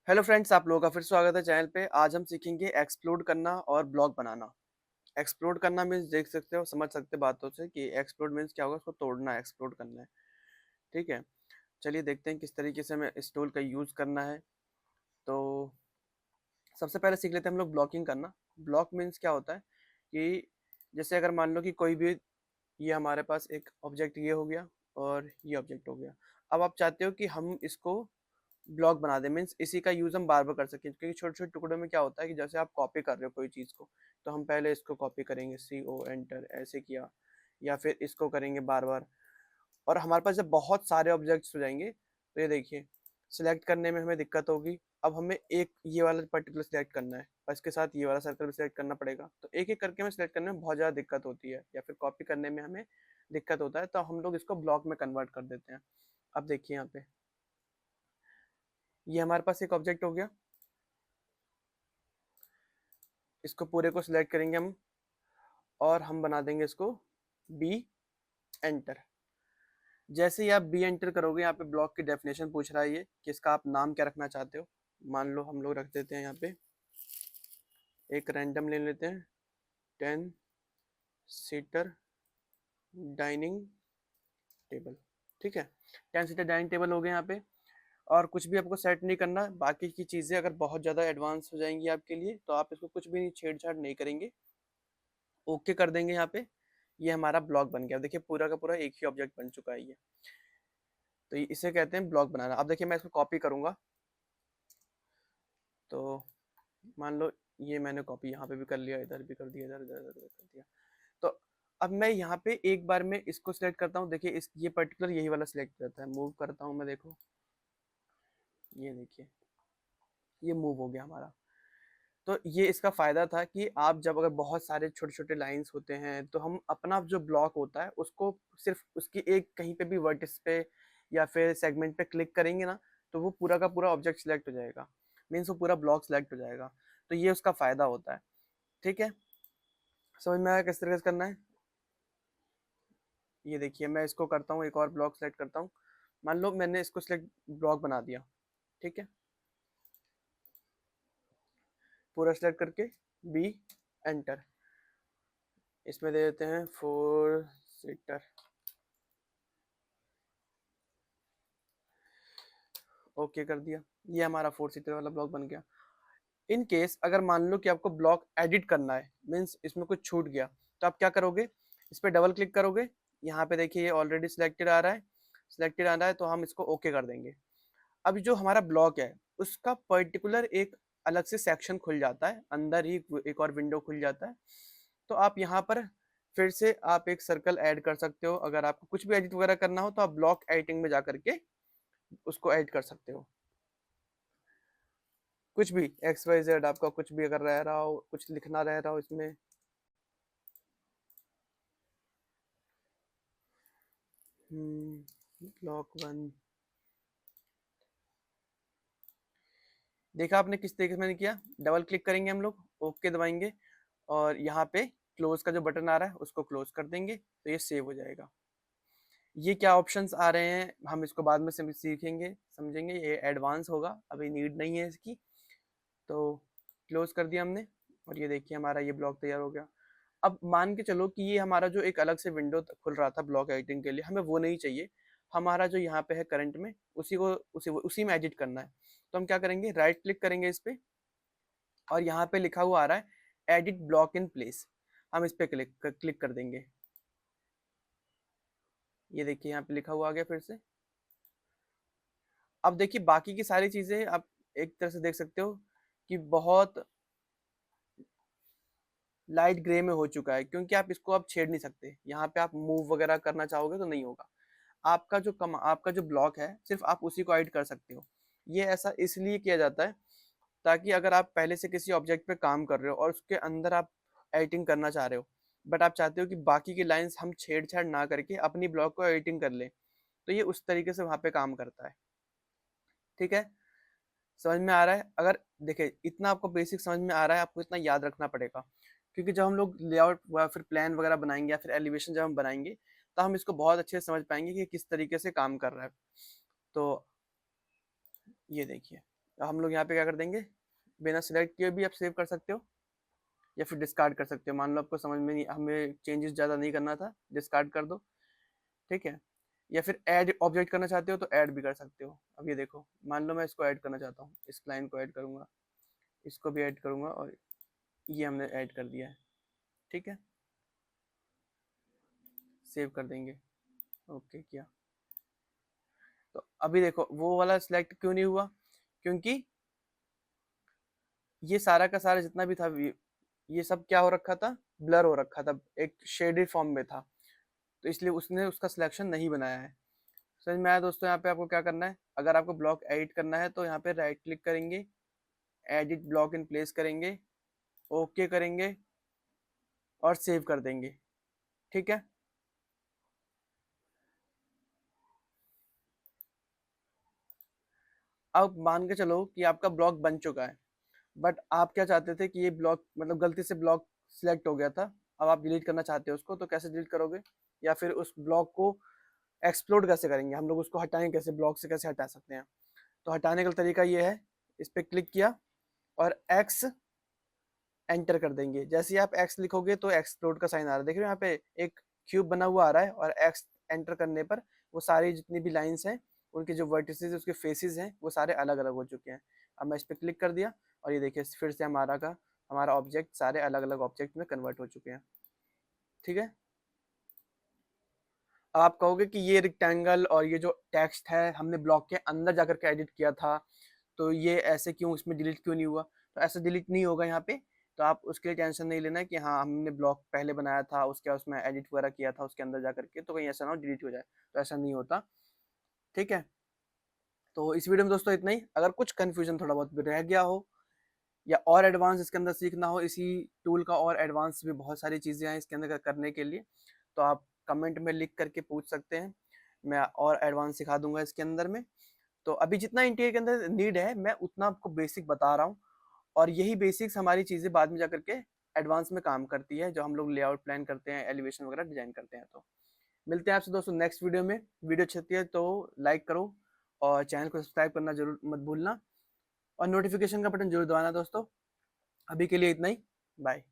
Hello friends, आप लोगों का फिर स्वागत है चैनल पे। आज हम सीखेंगे एक्सप्लोड करना और ब्लॉक बनाना। एक्सप्लोड करना मीन्स देख सकते हो, समझ सकते हो बातों से कि एक्सप्लोड मीन्स क्या होगा, उसको तोड़ना है, एक्सप्लोड करना है। ठीक है, चलिए देखते हैं किस तरीके से हमें इस टूल का यूज करना है। तो सबसे पहले सीख लेते हैं हम लोग ब्लॉकिंग करना। ब्लॉक मीन्स क्या होता है कि जैसे अगर मान लो कि कोई भी, ये हमारे पास एक ऑब्जेक्ट ये हो गया और ये ऑब्जेक्ट हो गया। अब आप चाहते हो कि हम इसको ब्लॉक बना दें, मीन्स इसी का यूज हम बार बार कर सकें, क्योंकि छोटे छोटे टुकड़ों में क्या होता है कि जैसे आप कॉपी कर रहे हो कोई चीज को, तो हम पहले इसको कॉपी करेंगे, सी ओ एंटर ऐसे किया, या फिर इसको करेंगे बार बार। और हमारे पास जब बहुत सारे ऑब्जेक्ट्स हो जाएंगे तो ये देखिए, सिलेक्ट करने में हमें दिक्कत होगी। अब हमें एक ये वाला पर्टिकुलर सिलेक्ट करना है और इसके साथ ये वाला सर्कल भी सिलेक्ट करना पड़ेगा, तो एक एक करके हमें सिलेक्ट करने में बहुत ज़्यादा दिक्कत होती है, या फिर कॉपी करने में हमें दिक्कत होता है, तो हम लोग इसको ब्लॉक में कन्वर्ट कर देते हैं। अब देखिए यहाँ पे, ये हमारे पास एक ऑब्जेक्ट हो गया। इसको पूरे को सिलेक्ट करेंगे हम और हम बना देंगे इसको बी एंटर। जैसे ही आप बी एंटर करोगे, यहाँ पे ब्लॉक की डेफिनेशन पूछ रहा है ये कि इसका आप नाम क्या रखना चाहते हो। मान लो हम लोग रख देते हैं यहाँ पे, एक रैंडम ले लेते हैं, 10 सीटर डाइनिंग टेबल। ठीक है, 10 सीटर डाइनिंग टेबल हो गए यहाँ पे। और कुछ भी आपको सेट नहीं करना, बाकी की चीज़ें अगर बहुत ज़्यादा एडवांस हो जाएंगी आपके लिए तो आप इसको कुछ भी नहीं, छेड़छाड़ नहीं करेंगे, ओके कर देंगे यहाँ पे। ये हमारा ब्लॉक बन गया। देखिए पूरा का पूरा एक ही ऑब्जेक्ट बन चुका है ये। तो इसे कहते हैं ब्लॉक बनाना। अब देखिए मैं इसको कॉपी करूंगा, तो मान लो ये मैंने कॉपी यहाँ पे भी कर लिया, इधर भी कर दिया, इधर इधर इधर कर दिया। तो अब मैं यहाँ पे एक बार में इसको सिलेक्ट करता हूँ। देखिए इस ये पर्टिकुलर यही वाला सिलेक्ट रहता है, मूव करता हूँ मैं, देखो ये देखिए ये मूव हो गया हमारा। तो ये इसका फायदा था कि आप जब अगर बहुत सारे छोटे छोटे लाइंस होते हैं तो हम अपना जो ब्लॉक होता है उसको सिर्फ उसकी एक कहीं पे भी वर्टिस पे या फिर सेगमेंट पे क्लिक करेंगे ना, तो वो पूरा का पूरा ऑब्जेक्ट सिलेक्ट हो जाएगा, मीन्स वो पूरा ब्लॉक सिलेक्ट हो जाएगा। तो ये उसका फायदा होता है। ठीक है, समझ में आया किस तरीके से करना है। ये देखिए मैं इसको करता हूँ, एक और ब्लॉक सेलेक्ट करता हूँ। मान लो मैंने इसको सिलेक्ट ब्लॉक बना दिया। ठीक है, पूरा सेलेक्ट करके बी एंटर, इसमें दे देते हैं 4 सीटर। ओके कर दिया, ये हमारा 4 सीटर वाला ब्लॉक बन गया। इन केस अगर मान लो कि आपको ब्लॉक एडिट करना है, मीन्स इसमें कुछ छूट गया, तो आप क्या करोगे, इस पर डबल क्लिक करोगे। यहाँ पे देखिए ये ऑलरेडी सिलेक्टेड आ रहा है, सिलेक्टेड आ रहा है, तो हम इसको ओके कर देंगे। अब जो हमारा ब्लॉक है उसका पर्टिकुलर एक अलग से सेक्शन खुल जाता है, अंदर ही एक और विंडो खुल जाता है। तो आप यहाँ पर फिर से आप एक सर्कल ऐड कर सकते हो। अगर आपको कुछ भी एडिट वगैरह करना हो तो आप ब्लॉक एडिटिंग में जा करके उसको ऐड कर सकते हो। कुछ भी एक्स वाई जेड, आपका कुछ भी अगर रह रहा हो, कुछ लिखना रह रहा हो इसमें। ब्लॉक 1, देखा आपने किस तरीके से मैंने किया। डबल क्लिक करेंगे हम लोग, ओके दबाएंगे, और यहाँ पे क्लोज का जो बटन आ रहा है उसको क्लोज कर देंगे, तो ये सेव हो जाएगा। ये क्या ऑप्शंस आ रहे हैं हम इसको बाद में सीखेंगे, समझेंगे, ये एडवांस होगा, अभी नीड नहीं है इसकी। तो क्लोज कर दिया हमने, और ये देखिए हमारा ये ब्लॉक तैयार हो गया। अब मान के चलो कि ये हमारा जो एक अलग से विंडो खुल रहा था ब्लॉक एडिटिंग के लिए, हमें वो नहीं चाहिए। हमारा जो यहाँ पे है करंट में, उसी में एडिट करना है। तो हम क्या करेंगे, राइट क्लिक करेंगे इस पे, और यहाँ पे लिखा हुआ आ रहा है एडिट ब्लॉक इन प्लेस, हम इस पे क्लिक कर देंगे। ये देखिए यहाँ पे लिखा हुआ आ गया फिर से। अब देखिए बाकी की सारी चीजें आप एक तरह से देख सकते हो कि बहुत लाइट ग्रे में हो चुका है, क्योंकि आप इसको अब छेड़ नहीं सकते। यहाँ पे आप मूव वगैरह करना चाहोगे तो नहीं होगा। आपका जो ब्लॉक है सिर्फ आप उसी को एडिट कर सकते हो। ये ऐसा इसलिए किया जाता है ताकि अगर आप पहले से किसी ऑब्जेक्ट पे काम कर रहे हो और उसके अंदर आप एडिटिंग करना चाह रहे हो, बट आप चाहते हो कि बाकी की लाइंस हम छेड़छाड़ ना करके अपनी ब्लॉक को एडिटिंग कर ले, तो ये उस तरीके से वहां पे काम करता है। ठीक है, समझ में आ रहा है। अगर देखिए इतना आपको बेसिक समझ में आ रहा है, आपको इतना याद रखना पड़ेगा, क्योंकि जब हम लोग लेआउट या फिर प्लान वगैरह बनाएंगे या फिर एलिवेशन जब हम बनाएंगे, तो हम इसको बहुत अच्छे से समझ पाएंगे कि किस तरीके से काम कर रहा है। तो ये देखिए हम लोग यहाँ पे क्या कर देंगे, बिना सिलेक्ट किए भी आप सेव कर सकते हो या फिर डिस्कार्ड कर सकते हो। मान लो आपको समझ में नहीं, हमें चेंजेस ज़्यादा नहीं करना था, डिस्कार्ड कर दो, ठीक है। या फिर ऐड ऑब्जेक्ट करना चाहते हो तो ऐड भी कर सकते हो। अब ये देखो, मान लो मैं इसको ऐड करना चाहता हूँ, इस लाइन को ऐड करूँगा, इसको भी ऐड करूँगा, और ये हमने ऐड कर दिया है, ठीक है। सेव कर देंगे, ओके किया। तो अभी देखो वो वाला सिलेक्ट क्यों नहीं हुआ, क्योंकि ये सारा का सारा जितना भी था, ये सब क्या हो रखा था, ब्लर हो रखा था, एक शेडेड फॉर्म में था, तो इसलिए उसने उसका सिलेक्शन नहीं बनाया है। समझ में आया दोस्तों? यहाँ पे आपको क्या करना है, अगर आपको ब्लॉक एडिट करना है तो यहाँ पे राइट क्लिक करेंगे, एडिट ब्लॉक इन प्लेस करेंगे, ओके करेंगे और सेव कर देंगे, ठीक है। अब मान के चलो कि आपका ब्लॉक बन चुका है, बट आप क्या चाहते थे कि ये ब्लॉक मतलब गलती से ब्लॉक सिलेक्ट हो गया था, अब आप डिलीट करना चाहते हो उसको, तो कैसे डिलीट करोगे, या फिर उस ब्लॉक को एक्सप्लोड कैसे करेंगे, हम लोग उसको हटाएंगे कैसे, ब्लॉक से कैसे हटा सकते हैं। तो हटाने का तरीका ये है, इस पर क्लिक किया और एक्स एंटर कर देंगे। जैसे ही आप एक्स लिखोगे तो एक्सप्लोड का साइन आ रहा है, देख रहे हो यहाँ पे एक क्यूब बना हुआ आ रहा है, और एक्स एंटर करने पर वो सारी जितनी भी लाइंस हैं, उनके जो वर्टिसेस उसके फेसेस हैं वो सारे अलग अलग हो चुके हैं। अब मैं इस पर क्लिक कर दिया और ये देखिए फिर से हमारा ऑब्जेक्ट सारे अलग अलग ऑब्जेक्ट में कन्वर्ट हो चुके हैं, ठीक है। अब आप कहोगे कि ये रिक्टेंगल और ये जो टेक्स्ट है हमने ब्लॉक के अंदर जाकर के एडिट किया था, तो ये ऐसे क्यों, इसमें डिलीट क्यों नहीं हुआ? तो ऐसे डिलीट नहीं होगा यहाँ पे, तो आप उसके लिए टेंशन नहीं लेना कि हाँ हमने ब्लॉक पहले बनाया था, उसके बाद उसमें एडिट वगैरह किया था उसके अंदर जाकर के, तो कहीं ऐसा ना हो डिलीट हो जाए, तो ऐसा नहीं होता, ठीक है। तो इस वीडियो में दोस्तों इतना ही। अगर कुछ कन्फ्यूजन थोड़ा बहुत भी रह गया हो या और एडवांस इसके अंदर सीखना हो, इसी टूल का और एडवांस भी बहुत सारी चीज़ें हैं इसके अंदर करने के लिए, तो आप कमेंट में लिख करके पूछ सकते हैं, मैं और एडवांस सिखा दूंगा इसके अंदर में। तो अभी जितना इंटीरियर के अंदर नीड है मैं उतना आपको बेसिक बता रहा हूँ, और यही बेसिक्स हमारी चीज़ें बाद में जाकर के एडवांस में काम करती है, जो हम लोग लेआउट प्लान करते हैं, एलिवेशन वगैरह डिजाइन करते हैं। तो मिलते हैं आपसे दोस्तों नेक्स्ट वीडियो में। वीडियो अच्छी लगती है तो लाइक करो और चैनल को सब्सक्राइब करना जरूर मत भूलना, और नोटिफिकेशन का बटन जरूर दबाना दोस्तों। अभी के लिए इतना ही, बाय।